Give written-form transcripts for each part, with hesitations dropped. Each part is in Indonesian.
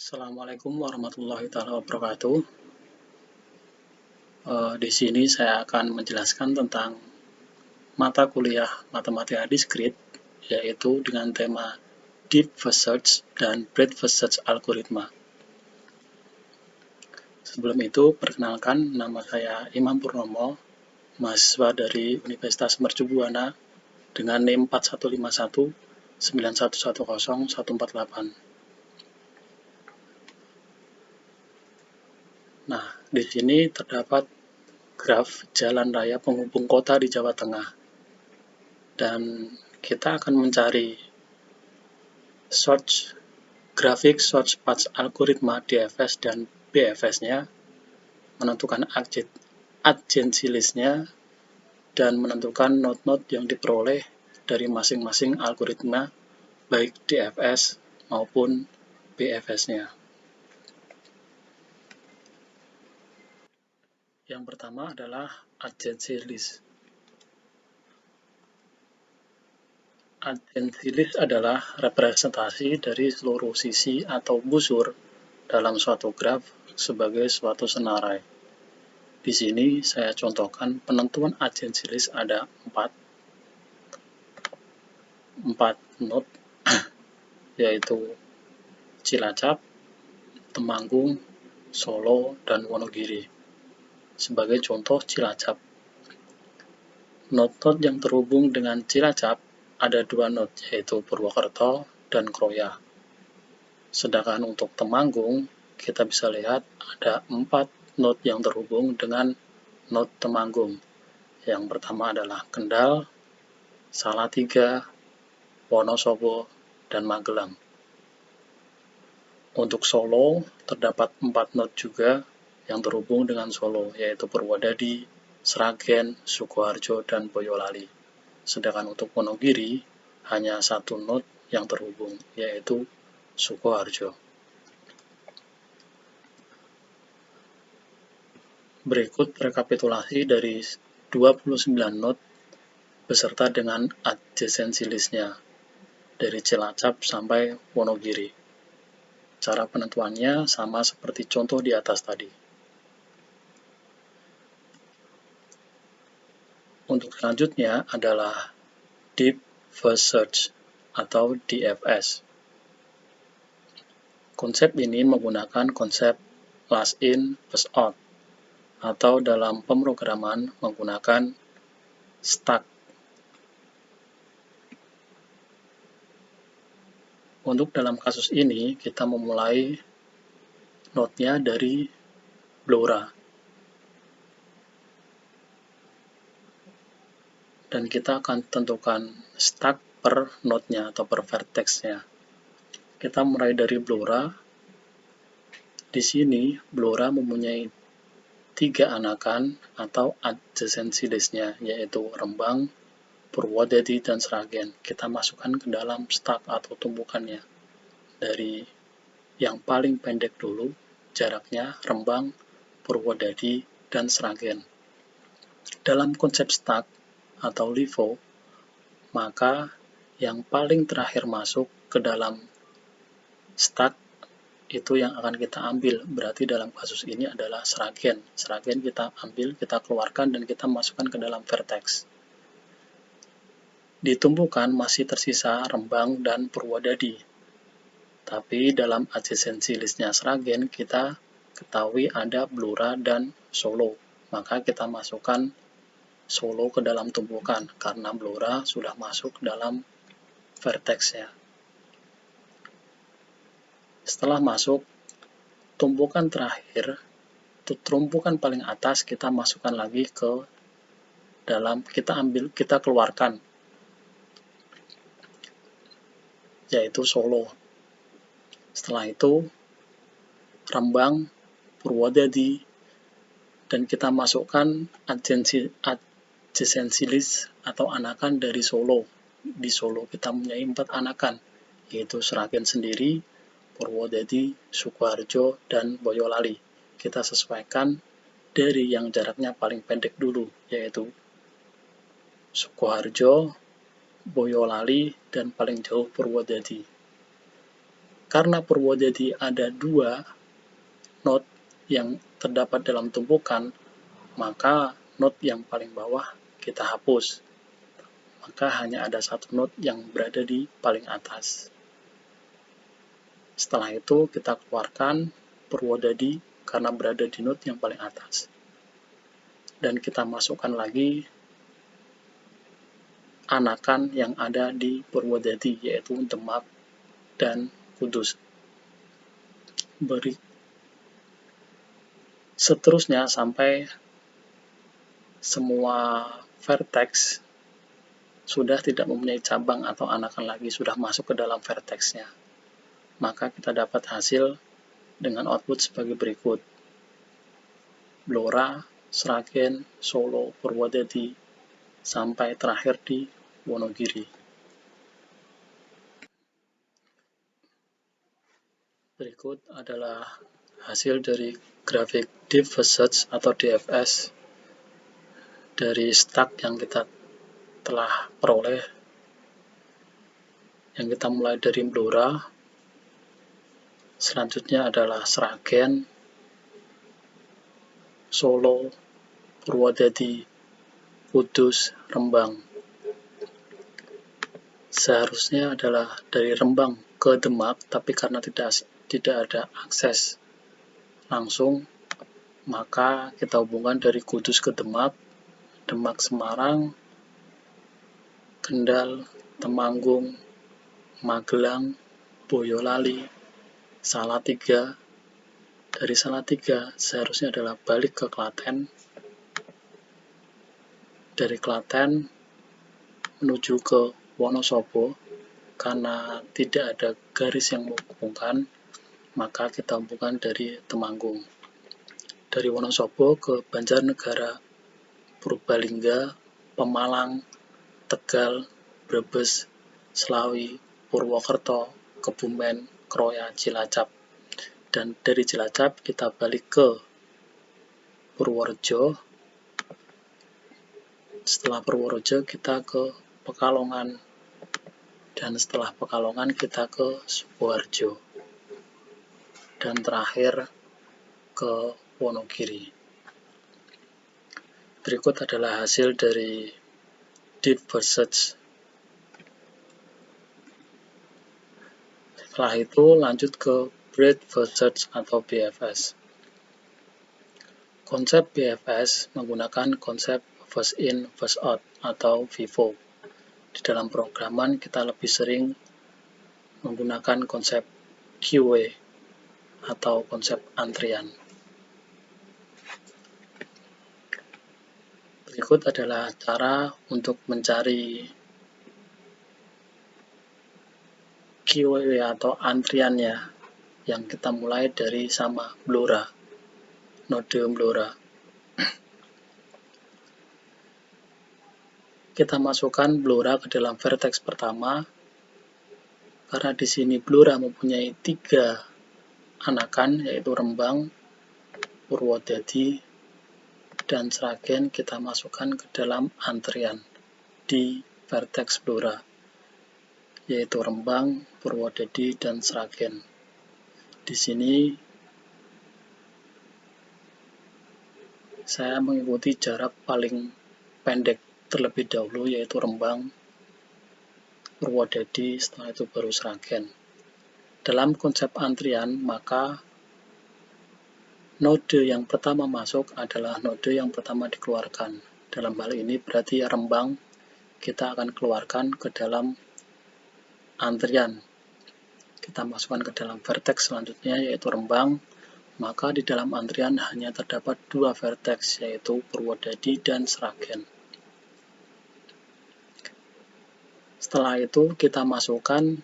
Assalamualaikum warahmatullahi wabarakatuh. Di sini saya akan menjelaskan tentang mata kuliah Matematika Diskrit, yaitu dengan tema Deep First Search dan Breadth First Search Algoritma. Sebelum itu, perkenalkan, nama saya Imam Purnomo, mahasiswa dari Universitas Mercubuana dengan NIM 4151 9110 148. Nah, di sini terdapat graf jalan raya penghubung kota di Jawa Tengah. Dan kita akan mencari grafik search path algoritma DFS dan BFS-nya, menentukan adjacency list-nya, dan menentukan node-node yang diperoleh dari masing-masing algoritma, baik DFS maupun BFS-nya. Yang pertama adalah adjacency list. Adjacency list adalah representasi dari seluruh sisi atau busur dalam suatu graf sebagai suatu senarai. Di sini saya contohkan penentuan adjacency list ada 4 node, yaitu Cilacap, Temanggung, Solo, dan Wonogiri. Sebagai contoh Cilacap, node-node yang terhubung dengan Cilacap ada 2 node, yaitu Purwokerto dan Kroya. Sedangkan untuk Temanggung, kita bisa lihat ada 4 node yang terhubung dengan node Temanggung. Yang pertama adalah Kendal, Salatiga, Wonosobo, dan Magelang. Untuk Solo, terdapat 4 node juga yang terhubung dengan Solo, yaitu Purwodadi, Sragen, Sukoharjo, dan Boyolali. Sedangkan untuk Wonogiri, hanya 1 node yang terhubung, yaitu Sukoharjo. Berikut rekapitulasi dari 29 node beserta dengan adjacency list-nya dari Cilacap sampai Wonogiri. Cara penentuannya sama seperti contoh di atas tadi. Untuk selanjutnya adalah Deep First Search atau DFS. Konsep ini menggunakan konsep last in, first out, atau dalam pemrograman menggunakan stack. Untuk dalam kasus ini, kita memulai node-nya dari Blora. Dan kita akan tentukan stack per node-nya atau per vertex-nya. Kita mulai dari Blora. Di sini, Blora mempunyai 3 anakan atau adjacency list-nya, yaitu Rembang, Purwodadi, dan Sragen. Kita masukkan ke dalam stack atau tumpukannya. Dari yang paling pendek dulu, jaraknya Rembang, Purwodadi, dan Sragen. Dalam konsep stack atau LIFO, maka yang paling terakhir masuk ke dalam stack itu yang akan kita ambil. Berarti dalam kasus ini adalah Sragen. Sragen kita ambil, kita keluarkan, dan kita masukkan ke dalam vertex. Di tumpukan masih tersisa Rembang dan Purwodadi. Tapi dalam adjacency list-nya Sragen, kita ketahui ada Blora dan Solo. Maka kita masukkan Solo ke dalam tumpukan, karena Blora sudah masuk dalam vertex-nya. Setelah masuk, tumpukan terakhir, tumpukan paling atas kita masukkan lagi ke dalam, kita keluarkan, yaitu Solo. Setelah itu, Rembang, Purwodadi, dan kita masukkan adjacency list atau anakan dari Solo. Di Solo kita mempunyai 4 anakan, yaitu Sragen sendiri, Purwodadi, Sukoharjo, dan Boyolali. Kita sesuaikan dari yang jaraknya paling pendek dulu, yaitu Sukoharjo, Boyolali, dan paling jauh Purwodadi. karena Purwodadi ada 2 node yang terdapat dalam tumpukan, maka node yang paling bawah kita hapus. Maka hanya ada 1 node yang berada di paling atas. Setelah itu kita keluarkan Purwodadi karena berada di node yang paling atas. Dan kita masukkan lagi anakan yang ada di Purwodadi, yaitu Demak dan Kudus. Seterusnya sampai semua vertex sudah tidak mempunyai cabang atau anakan lagi, sudah masuk ke dalam vertexnya. Maka kita dapat hasil dengan output sebagai berikut. Blora, Sragen, Solo, Purwodadi, sampai terakhir di Wonogiri. Berikut adalah hasil dari grafik Deep First Search atau DFS dari stack yang kita telah peroleh. Yang kita mulai dari Blora, selanjutnya adalah Sragen, Solo, Purwodadi, Kudus, Rembang. Seharusnya adalah dari Rembang ke Demak, tapi karena tidak ada akses langsung, maka kita hubungkan dari Kudus ke Demak, Demak Semarang, Kendal, Temanggung, Magelang, Boyolali, Salatiga. Dari Salatiga seharusnya adalah balik ke Klaten. Dari Klaten menuju ke Wonosobo, karena tidak ada garis yang menghubungkan, maka kita hubungkan dari Temanggung. Dari Wonosobo ke Banjarnegara, Purbalingga, Pemalang, Tegal, Brebes, Slawi, Purwokerto, Kebumen, Kroya, Cilacap. Dan dari Cilacap kita balik ke Purworejo. Setelah Purworejo kita ke Pekalongan, dan setelah Pekalongan kita ke Sukoharjo, dan terakhir ke Wonogiri. Berikut adalah hasil dari Deep First Search. Setelah itu lanjut ke Breadth First Search atau BFS. Konsep BFS menggunakan konsep First In, First Out atau FIFO. Di dalam programan kita lebih sering menggunakan konsep QA atau konsep antrian. Berikut adalah cara untuk mencari QA atau antriannya, yang kita mulai dari sama Blora, node Blora. Kita masukkan Blora ke dalam vertex pertama, karena di sini Blora mempunyai 3 anakan, yaitu Rembang, Purwodadi, dan Sragen. Kita masukkan ke dalam antrian di vertex Blora, yaitu Rembang, Purwodadi, dan Sragen. Di sini saya mengikuti jarak paling pendek terlebih dahulu, yaitu Rembang, Purwodadi, setelah itu baru Sragen. Dalam konsep antrian, maka node yang pertama masuk adalah node yang pertama dikeluarkan. Dalam hal ini berarti Rembang kita akan keluarkan ke dalam antrian. Kita masukkan ke dalam vertex selanjutnya, yaitu Rembang. Maka di dalam antrian hanya terdapat 2 vertex, yaitu Purwodadi dan Sragen. Setelah itu kita masukkan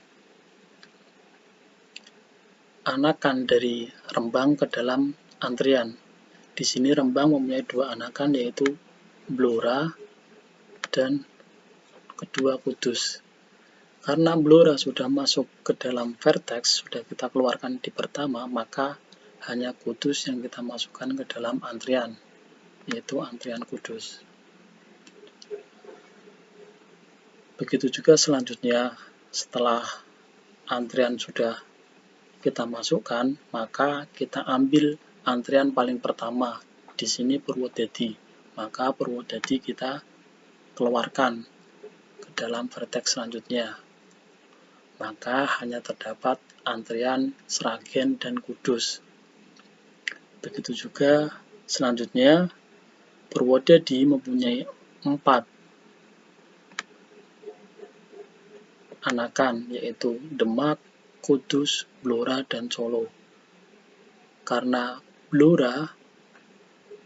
anakan dari Rembang ke dalam antrian. Di sini Rembang mempunyai 2 anakan, yaitu Blora dan kedua Kudus. Karena Blora sudah masuk ke dalam vertex, sudah kita keluarkan di pertama, maka hanya Kudus yang kita masukkan ke dalam antrian, yaitu antrian Kudus. Begitu juga selanjutnya, setelah antrian sudah kita masukkan, maka kita ambil antrian paling pertama. Di sini Purwodadi, maka Purwodadi kita keluarkan ke dalam vertex selanjutnya. Maka hanya terdapat antrian Sragen dan Kudus. Begitu juga selanjutnya, Purwodadi mempunyai 4 anakan, yaitu Demak, Kudus, Blora, dan Solo. Karena Blora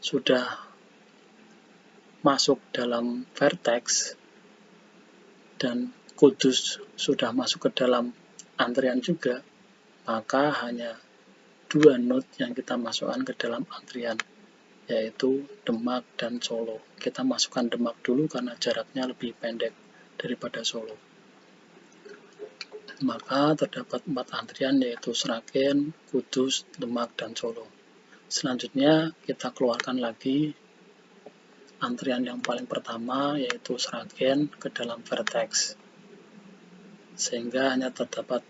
sudah masuk dalam vertex dan Kudus sudah masuk ke dalam antrian juga, maka hanya 2 node yang kita masukkan ke dalam antrian, yaitu Demak dan Solo. Kita masukkan Demak dulu karena jaraknya lebih pendek daripada Solo. Maka terdapat 4 antrian, yaitu Sragen, Kudus, Demak, dan Solo. Selanjutnya kita keluarkan lagi antrian yang paling pertama, yaitu Sragen, ke dalam vertex, sehingga hanya terdapat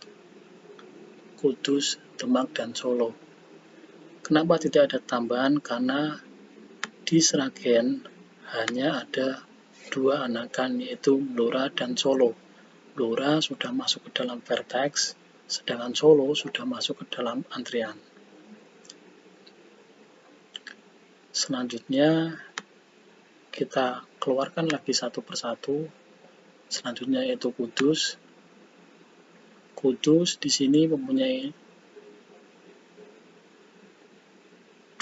Kudus, Demak, dan Solo. Kenapa tidak ada tambahan? Karena di Sragen hanya ada 2 anakan, yaitu Blora dan Solo. Blora sudah masuk ke dalam vertex, sedangkan Solo sudah masuk ke dalam antrian. Selanjutnya kita keluarkan lagi satu persatu. Selanjutnya yaitu Kudus. Kudus di sini mempunyai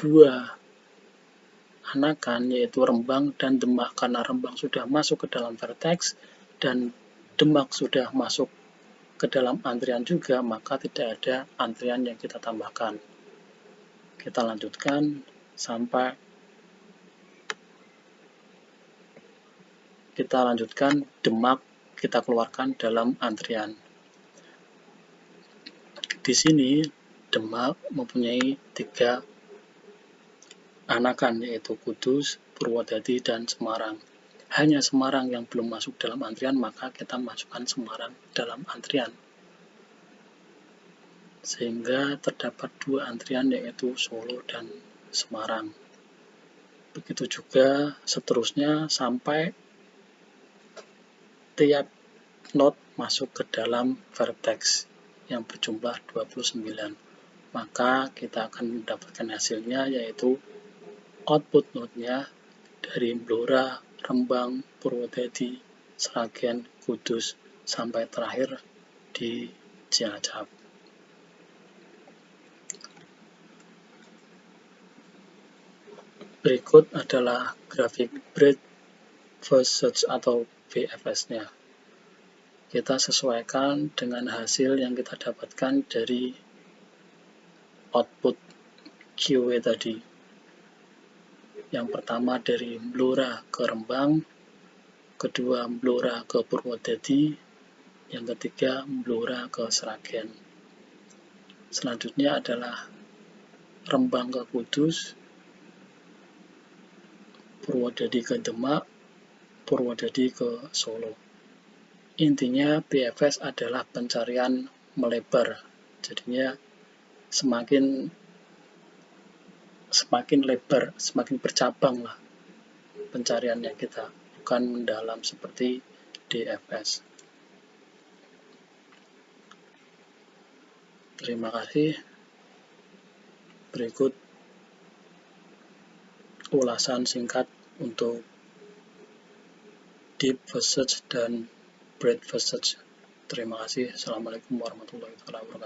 2 anakan, yaitu Rembang dan Demak. Karena Rembang sudah masuk ke dalam vertex dan Demak sudah masuk ke dalam antrian juga, maka tidak ada antrian yang kita tambahkan. Kita lanjutkan sampai Demak kita keluarkan dalam antrian. Di sini Demak mempunyai 3 anakan, yaitu Kudus, Purwodadi, dan Semarang. Hanya Semarang yang belum masuk dalam antrian, maka kita masukkan Semarang dalam antrian. Sehingga terdapat 2 antrian, yaitu Solo dan Semarang. Begitu juga seterusnya sampai tiap node masuk ke dalam vertex yang berjumlah 29. Maka kita akan mendapatkan hasilnya, yaitu output node-nya dari Blora, Rembang, Purwodadi, Sragen, Kudus, sampai terakhir di Cilacap. Berikut adalah grafik breadth first search atau BFS-nya. Kita sesuaikan dengan hasil yang kita dapatkan dari output QW tadi. Yang pertama dari Blora ke Rembang, kedua Blora ke Purwodadi, yang ketiga Blora ke Sragen. Selanjutnya adalah Rembang ke Kudus, Purwodadi ke Demak, Purwodadi ke Solo. Intinya BFS adalah pencarian melebar, jadinya semakin lebar, semakin bercabang lah pencariannya kita, bukan mendalam seperti DFS. Terima kasih. Berikut ulasan singkat untuk deep first search dan breadth first search. Terima kasih. Assalamualaikum warahmatullahi wabarakatuh.